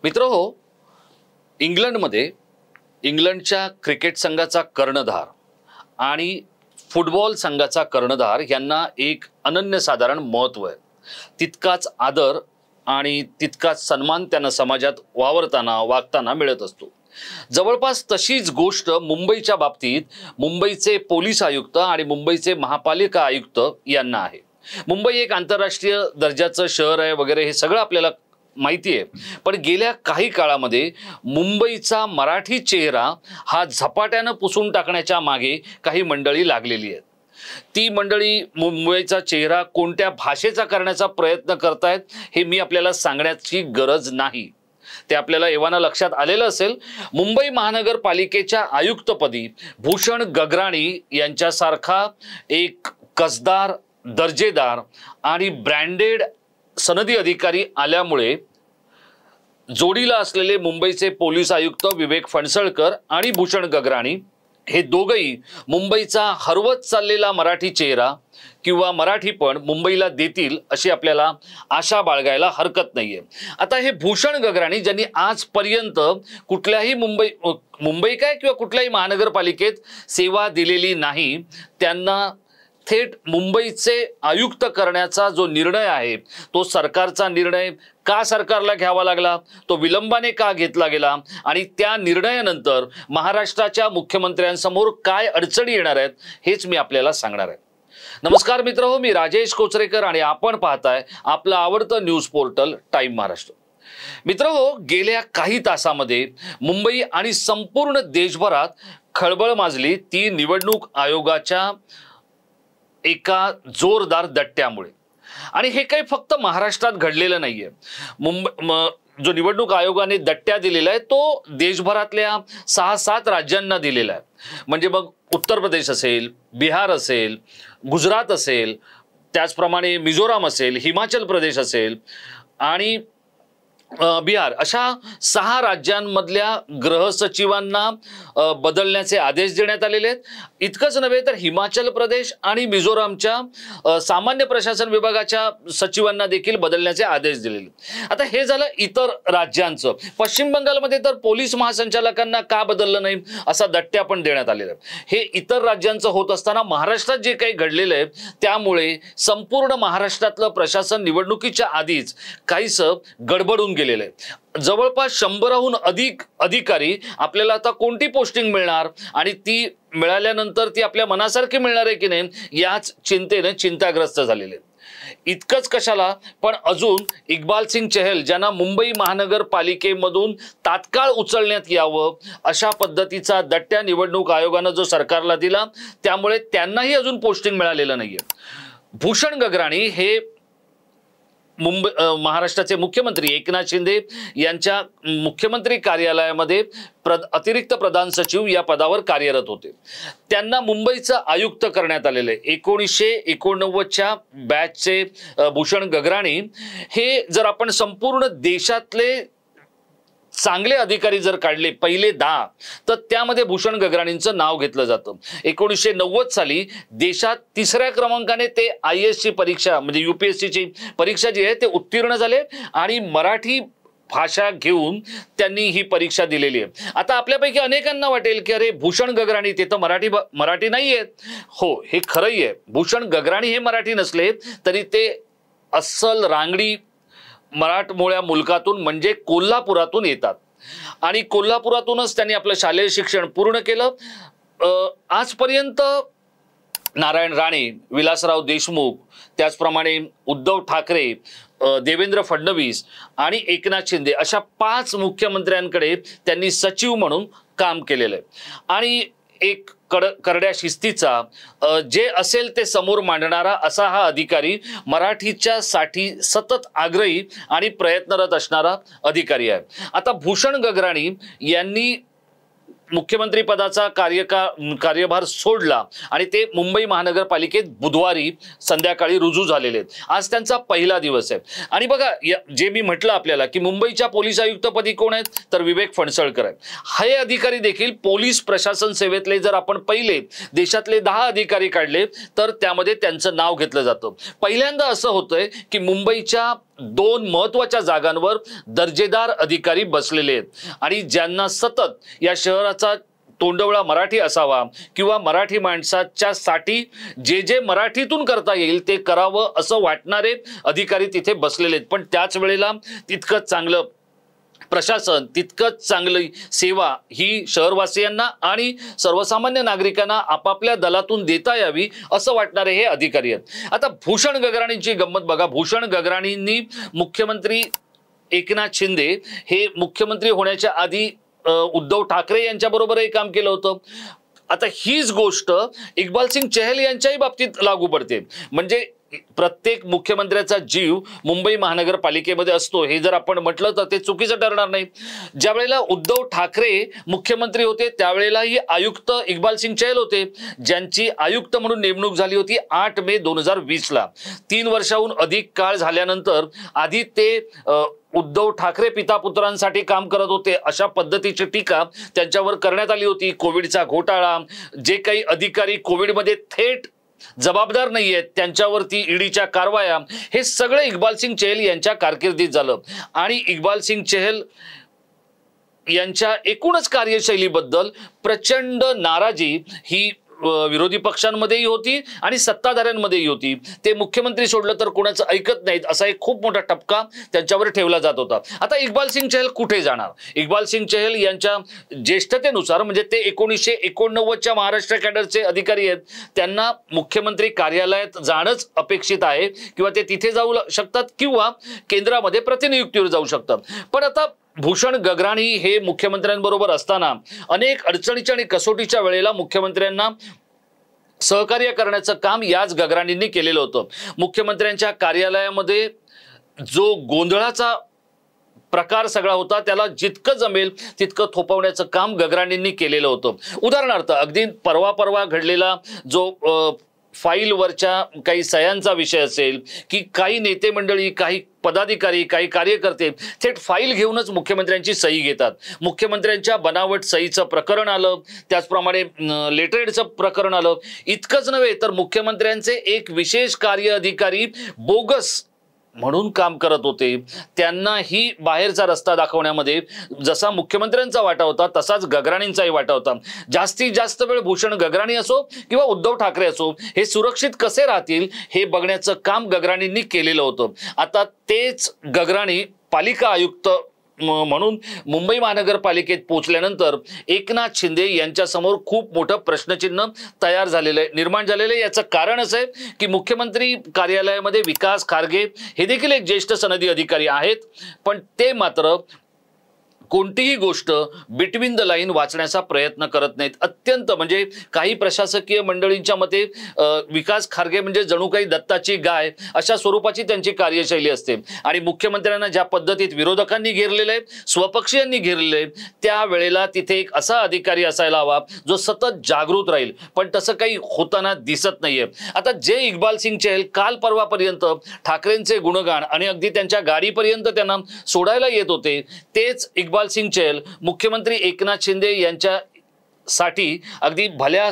मित्रहो, इंग्लंडमध्ये इंग्लंडच्या क्रिकेट संघाचा कर्णधार आणि फुटबॉल संघाचा कर्णधार यांना एक अनन्यसाधारण महत्त्व आहे। तितकाच आदर आणि तितकाच सन्मान त्यांना समाजात वागताना मिळत असतो। जवळपास तशीच गोष्ट मुंबईच्या बाबतीत मुंबईचे पोलीस आयुक्त आणि मुंबईचे महापालिका आयुक्त यांना आहे। मुंबई एक आंतरराष्ट्रीय दर्जाचं शहर आहे वगैरे हे सगळं आपल्याला माहिती आहे, पण गेल्या काही काळामध्ये मुंबईचा मराठी चेहरा हा झपाट्याने पुसून टाकण्याच्या मागे काही मंडळी लागलेली आहेत। ती मंडळी मुंबईचा चेहरा कोणत्या भाषेचा करण्याचा प्रयत्न करतायत हे मी आपल्याला सांगण्याची गरज नाही, ते आपल्याला एव्हाना लक्षात आलेलं असेल। मुंबई महानगरपालिकेच्या आयुक्तपदी भूषण गगराणी यांच्यासारखा एक कसदार, दर्जेदार आणि ब्रँडेड सनदी अधिकारी आल्यामुळे जोडीला असलेले मुंबईचे पोलीस आयुक्त विवेक फणसळकर आणि भूषण गगराणी हे दोघेही मुंबईचा हरवत चाललेला मराठी चेहरा किंवा मराठीपण मुंबईला देतील अशी आपल्याला आशा बाळगायला हरकत नाहीये। आता हे भूषण गगराणी ज्यांनी आजपर्यंत कुठल्याही मुंबई काय किंवा कुठल्याही महानगरपालिकेत सेवा दिलेली नाही, त्यांना थेट मुंबईचे आयुक्त करण्याचा जो निर्णय आहे तो सरकारचा निर्णय का सरकारला घ्यावा लागला, तो विलंबाने का घेतला गेला आणि त्या निर्णयानंतर महाराष्ट्राच्या मुख्यमंत्र्यांसमोर काय अडचणी येणार आहेत हेच मी आपल्याला सांगणार आहे। नमस्कार मित्रहो, मी राजेश कोचरेकर आणि आपण पाहताय आपलं आवडतं न्यूज पोर्टल टाइम महाराष्ट्र। मित्रहो, गेल्या काही तासामध्ये मुंबई आणि संपूर्ण देशभरात खळबळ माजली ती निवडणूक आयोगाच्या एका जोरदार दट्ट्यामुळे। आणि हे काही फक्त महाराष्ट्रात घडलेलं नाहीये। जो निवडणूक आयोगाने दट्ट्या दिलेला आहे तो देशभरातल्या 6-7 राज्यांना दिलेला आहे। म्हणजे मग उत्तर प्रदेश असेल, बिहार असेल, गुजरात असेल, त्याचप्रमाणे मिझोराम असेल, हिमाचल प्रदेश असेल आणि बिहार, अशा 6 राज्यांमधल्या गृह सचिवांना बदलण्याचे आदेश देण्यात आलेले आहेत। इतकंच नव्हे तर हिमाचल प्रदेश आणि मिझोरामच्या सामान्य प्रशासन विभागाच्या सचिवांना देखील बदलण्याचे आदेश दिलेले। आता हे झालं इतर राज्यांचं। पश्चिम बंगालमध्ये तर पोलीस महासंचालकांना का बदललं नाही असा दट्ट्या पण देण्यात आलेला आहे। हे इतर राज्यांचं होत असताना महाराष्ट्रात जे काही घडलेलं आहे त्यामुळे संपूर्ण महाराष्ट्रातलं प्रशासन निवडणुकीच्या आधीच काहीसं गडबडून गेलेलं आहे। जवळपास 100हून अधिक अधिकारी आपल्याला आता कोणती पोस्टिंग मिळणार आणि ती मिळाल्यानंतर ती आपल्या मनासारखी मिळणार आहे की नाही याच चिंतेने चिंताग्रस्त झालेले आहेत। इतकंच कशाला, पण अजून इक्बाल सिंग चहल ज्यांना मुंबई महानगरपालिकेमधून तात्काळ उचलण्यात यावं अशा पद्धतीचा दट्ट्या निवडणूक आयोगाने जो सरकारला दिला त्यामुळे त्यांनाही अजून पोस्टिंग मिळालेलं नाहीये। भूषण गगराणी हे महाराष्ट्राचे मुख्यमंत्री एकनाथ शिंदे यांच्या मुख्यमंत्री कार्यालयामध्ये अतिरिक्त प्रधान सचिव या पदावर कार्यरत होते। त्यांना मुंबईचं आयुक्त करण्यात आलेले 1989च्या बॅचचे भूषण गगराणी हे जर आपण संपूर्ण देशातले चांगले अधिकारी जर काढले पहिले 10 तर त्यामध्ये भूषण गगराणींचं नाव घेतलं जातं। 1990 साली देशात 3ऱ्या क्रमांकाने ते IAS ची परीक्षा म्हणजे UPSC ची परीक्षा जी आहे ते उत्तीर्ण झाले आणि मराठी भाषा घेऊन त्यांनी ही परीक्षा दिलेली आहे। आता आपल्यापैकी अनेकांना वाटेल की अरे भूषण गगराणी ते तर मराठी नाही आहेत। हो, हे खरंही आहे। भूषण गगराणी हे मराठी नसले तरी ते अस्सल रांगडी मराठमोळ्या मुलकातून म्हणजे कोल्हापुरातून येतात आणि कोल्हापुरातूनच त्यांनी आपलं शालेय शिक्षण पूर्ण केलं। आजपर्यंत नारायण राणे, विलासराव देशमुख, त्याचप्रमाणे उद्धव ठाकरे, देवेंद्र फडणवीस आणि एकनाथ शिंदे अशा 5 मुख्यमंत्र्यांकडे त्यांनी सचिव म्हणून काम केलेलं आहे आणि एक करड्या शिस्तीचा जे असेल ते समोर मांडणारा असा हा अधिकारी मराठीच्या साठी सतत आग्रही आणि प्रयत्नरत असणारा अधिकारी आहे। आता भूषण गगराणी यांनी मुख्यमंत्री पदाचा कार्यभार सोडला आणि ते मुंबई महानगरपालिकेत बुधवारी संध्याकाळी रुजू झालेले आहेत। आज त्यांचा पहिला दिवस आहे आणि बघा जे मी म्हटलं आपल्याला की मुंबईच्या पोलीस आयुक्तपदी कोण आहेत तर विवेक फणसळकर आहेत। हे अधिकारी देखील पोलीस प्रशासन सेवेतले जर आपण पहिले देशातले 10 अधिकारी काढले तर त्यामध्ये त्यांचं नाव घेतलं जातं। पहिल्यांदा असं होतंय की मुंबईच्या दोन महत्त्वाच्या जागांवर दर्जेदार अधिकारी बसलेले आहेत आणि ज्यांना सतत या शहराचा तोंडवळा मराठी असावा किंवा मराठी माणसाच्या साठी जे जे मराठीतून करता येईल ते करावं असं वाटणारे अधिकारी तिथे बसलेले आहेत. पण त्याच वेळेला तितकंच चांगलं प्रशासन, तितकंच चांगली सेवा ही शहरवासियांना आणि सर्वसामान्य नागरिकांना आपापल्या दलातून देता यावी असं वाटणारे हे अधिकारी आहेत. आता भूषण गगराणींची गंमत बघा. भूषण गगराणींनी मुख्यमंत्री एकनाथ शिंदे हे मुख्यमंत्री होण्याच्या आधी उद्धव ठाकरे यांच्याबरोबरही काम केलं होतं. आता हीच गोष्ट इक्बाल सिंग चहल यांच्याही बाबतीत लागू पडते. म्हणजे प्रत्येक मुख्यमंत्र्याचा जीव मुंबई महानगरपालिकेमध्ये असतो हे जर आपण म्हटलं तर ते चुकीचं ठरणार नाही. ज्या वेळेला उद्धव ठाकरे मुख्यमंत्री होते त्यावेळेलाही आयुक्त इक्बाल सिंग चहल होते, ज्यांची आयुक्त म्हणून नेमणूक झाली होती 8 मे 2020ला. 3 वर्षाहून अधिक काळ झाल्यानंतर आधी ते उद्धव ठाकरे पितापुत्रांसाठी काम करत होते अशा पद्धतीची टीका त्यांच्यावर करण्यात आली होती. कोविडचा घोटाळा, जे काही अधिकारी कोविडमध्ये थेट जबाबदार नाही आहेत त्यांच्यावरती ईडीच्या कारवाया, हे सगळे इक्बाल सिंग चहल यांच्या कारकिर्दीत झालं. आणि इक्बाल सिंग चहल यांच्या एकूणच कार्यशैलीबद्दल प्रचंड नाराजी ही विरोधी पक्षांमध्येही होती आणि सत्ताधाऱ्यांमध्येही होती. ते मुख्यमंत्री सोडलं तर कोणाचं ऐकत नाहीत असा एक खूप मोठा ठपका त्यांच्यावर ठेवला जात होता. आता इक्बाल सिंग चहल कुठे जाणार? इक्बाल सिंग चहल यांच्या ज्येष्ठतेनुसार म्हणजे ते 1989च्या महाराष्ट्र कॅडरचे अधिकारी आहेत, त्यांना मुख्यमंत्री कार्यालयात जाणंच अपेक्षित आहे किंवा ते तिथे जाऊ शकतात किंवा केंद्रामध्ये प्रतिनियुक्तीवर जाऊ शकतात. पण आता भूषण गगराणी हे मुख्यमंत्र्यांबरोबर असताना अनेक अडचणीच्या आणि कसोटीच्या वेळेला मुख्यमंत्र्यांना सहकार्य करण्याचं काम याच गगराणींनी केलेलं होतं. मुख्यमंत्र्यांच्या कार्यालयामध्ये जो गोंधळाचा प्रकार सगळा होता त्याला जितकं जमेल तितकं थोपवण्याचं काम गगराणींनी केलेलं होतं. उदाहरणार्थ अगदी परवा घडलेला जो फाईलवरच्या काही सह्यांचा विषय असेल की काही नेते मंडळी, काही पदाधिकारी, काही कार्यकर्ते थेट फाईल घेऊनच मुख्यमंत्र्यांची सही घेतात. मुख्यमंत्र्यांच्या बनावट सहीचं प्रकरण आलं, त्याचप्रमाणे लेटरहेडचं प्रकरण आलं. इतकंच नव्हे तर मुख्यमंत्र्यांचे एक विशेष कार्य अधिकारी बोगस म्हणून काम करत होते. त्यांनाही बाहेरचा रस्ता दाखवण्यामध्ये जसा मुख्यमंत्र्यांचा वाटा होता तसाच गगराणींचाही वाटा होता. जास्तीत जास्त वेळ भूषण गगराणी असो किंवा उद्धव ठाकरे असो हे सुरक्षित कसे राहतील हे बघण्याचं काम गगराणींनी केलेलं होतं. आता तेच गगराणी पालिका आयुक्त म्हणून मुंबई महानगरपालिकेत पोहोचल्यानंतर एकनाथ शिंदे यांच्यासमोर खूप मोठं प्रश्नचिन्ह तयार झालेलं आहे, निर्माण झालेलं आहे. याचं कारण असं आहे की मुख्यमंत्री कार्यालयामध्ये विकास खारगे हे देखील एक ज्येष्ठ सनदी अधिकारी आहेत, पण ते मात्र कोणतीही गोष्ट बिटवीन द लाईन वाचण्याचा प्रयत्न करत नाहीत. अत्यंत म्हणजे काही प्रशासकीय मंडळींच्या मते विकास खारगे म्हणजे जणू काही दत्ताची गाय अशा स्वरूपाची त्यांची कार्यशैली असते. आणि मुख्यमंत्र्यांना ज्या पद्धतीत विरोधकांनी घेरलेलं आहे, स्वपक्षीयांनी घेरलेलं आहे, त्यावेळेला तिथे एक असा अधिकारी असायला हवा जो सतत जागृत राहील, पण तसं काही होताना दिसत नाहीये. आता जे इक्बाल सिंग चहल काल परवापर्यंत ठाकरेंचे गुणगान आणि अगदी त्यांच्या गाडीपर्यंत त्यांना सोडायला येत होते, तेच इक्बाल सिंग चहल मुख्यमंत्री एकनाथ शिंदे यांच्या साठी अगदी भल्या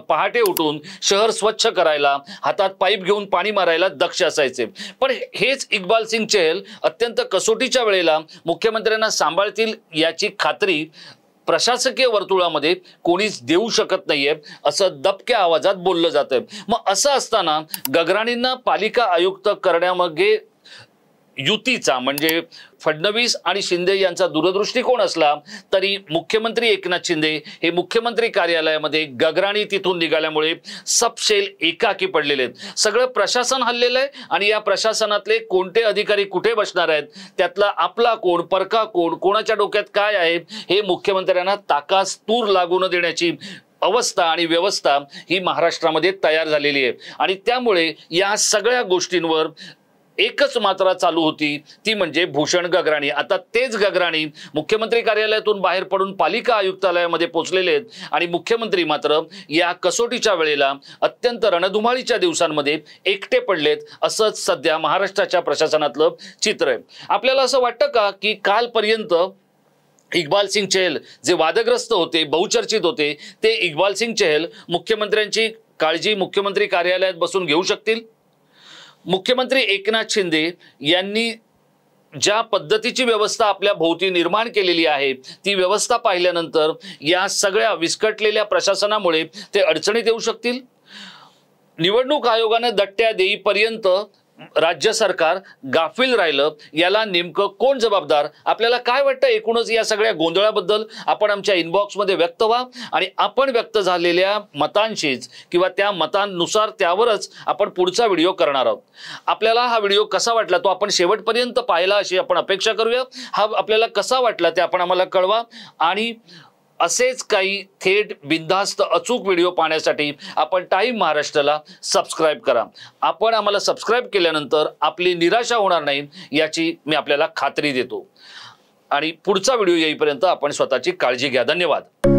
पहाटे उठून शहर स्वच्छ करायला, हातात पाईप घेऊन पाणी मारायला दक्ष असायचे. पण हेच इक्बाल सिंग चहल अत्यंत कसोटीच्या वेळेला मुख्यमंत्र्यांना सांभाळतील याची खात्री प्रशासकीय वर्तुळामध्ये कोणीच देऊ शकत नाहीये असं दबक्या आवाजात बोललं जातंय. मग असं असताना गगराणींना पालिका आयुक्त करण्यामागे युतीचा म्हणजे फडणवीस आणि शिंदे यांचा दूरदृष्टिकोन असला तरी मुख्यमंत्री एकनाथ शिंदे हे मुख्यमंत्री कार्यालयामध्ये, गगराणी तिथून निघाल्यामुळे सबशेल एकाकी पडलेले आहेत. सगळं प्रशासन हल्लेलं आहे आणि या प्रशासनातले कोणते अधिकारी कुठे बसणार आहेत, त्यातला आपला कोण, परका कोण, कोणाच्या डोक्यात काय आहे हे मुख्यमंत्र्यांना ताकास तूर लागू न देण्याची अवस्था आणि व्यवस्था ही महाराष्ट्रामध्ये तयार झालेली आहे. आणि त्यामुळे या सगळ्या गोष्टींवर एकच मात्रा चालू होती, ती म्हणजे भूषण गगराणी. आता तेच गगराणी मुख्यमंत्री कार्यालयातून बाहेर पडून पालिका आयुक्तालयामध्ये पोहोचलेले आहेत आणि मुख्यमंत्री मात्र या कसोटीच्या वेळेला अत्यंत रणधुमाळीच्या दिवसांमध्ये एकटे पडलेत असंच सध्या महाराष्ट्राच्या प्रशासनातलं चित्र आहे. आपल्याला असं वाटतं का की कालपर्यंत इक्बाल सिंग चहल जे वादग्रस्त होते, बहुचर्चित होते, ते इक्बाल सिंग चहल मुख्यमंत्र्यांची काळजी मुख्यमंत्री कार्यालयात बसून घेऊ शकतील? मुख्यमंत्री एकनाथ शिंदे यांनी ज्या पद्धतीची व्यवस्था आपल्या भोवती निर्माण केलेली आहे ती व्यवस्था पाहिल्यानंतर या सगळ्या विस्कटलेल्या प्रशासनामुळे ते अडचणीत येऊ शकतील। निवडणूक आयोगाने दट्ट्या देईपर्यंत राज्य सरकार गाफील राहिलं, याला नेमकं कोण जबाबदार? आपल्याला काय वाटतं एकूणच या सगळ्या गोंधळाबद्दल? आपण आमच्या इनबॉक्समध्ये व्यक्त व्हा आणि आपण व्यक्त झालेल्या मतांशीच किंवा त्या मतांनुसार त्यावरच आपण पुढचा व्हिडिओ करणार आहोत। आपल्याला हा व्हिडिओ कसा वाटला तो आपण शेवटपर्यंत पाहिला अशी आपण अपेक्षा करूया। हा आपल्याला कसा वाटला ते आपण आम्हाला कळवा आणि असेच काही थेट बिनधास्त अचूक व्हिडिओ पाहण्यासाठी आपण टाइम महाराष्ट्राला सबस्क्राइब करा। आपण आम्हाला सबस्क्राइब केल्यानंतर आपली निराशा होणार नाही याची मी आपल्याला खात्री देतो। आणि पुढचा व्हिडिओ येईपर्यंत आपण स्वतःची काळजी घ्या। धन्यवाद।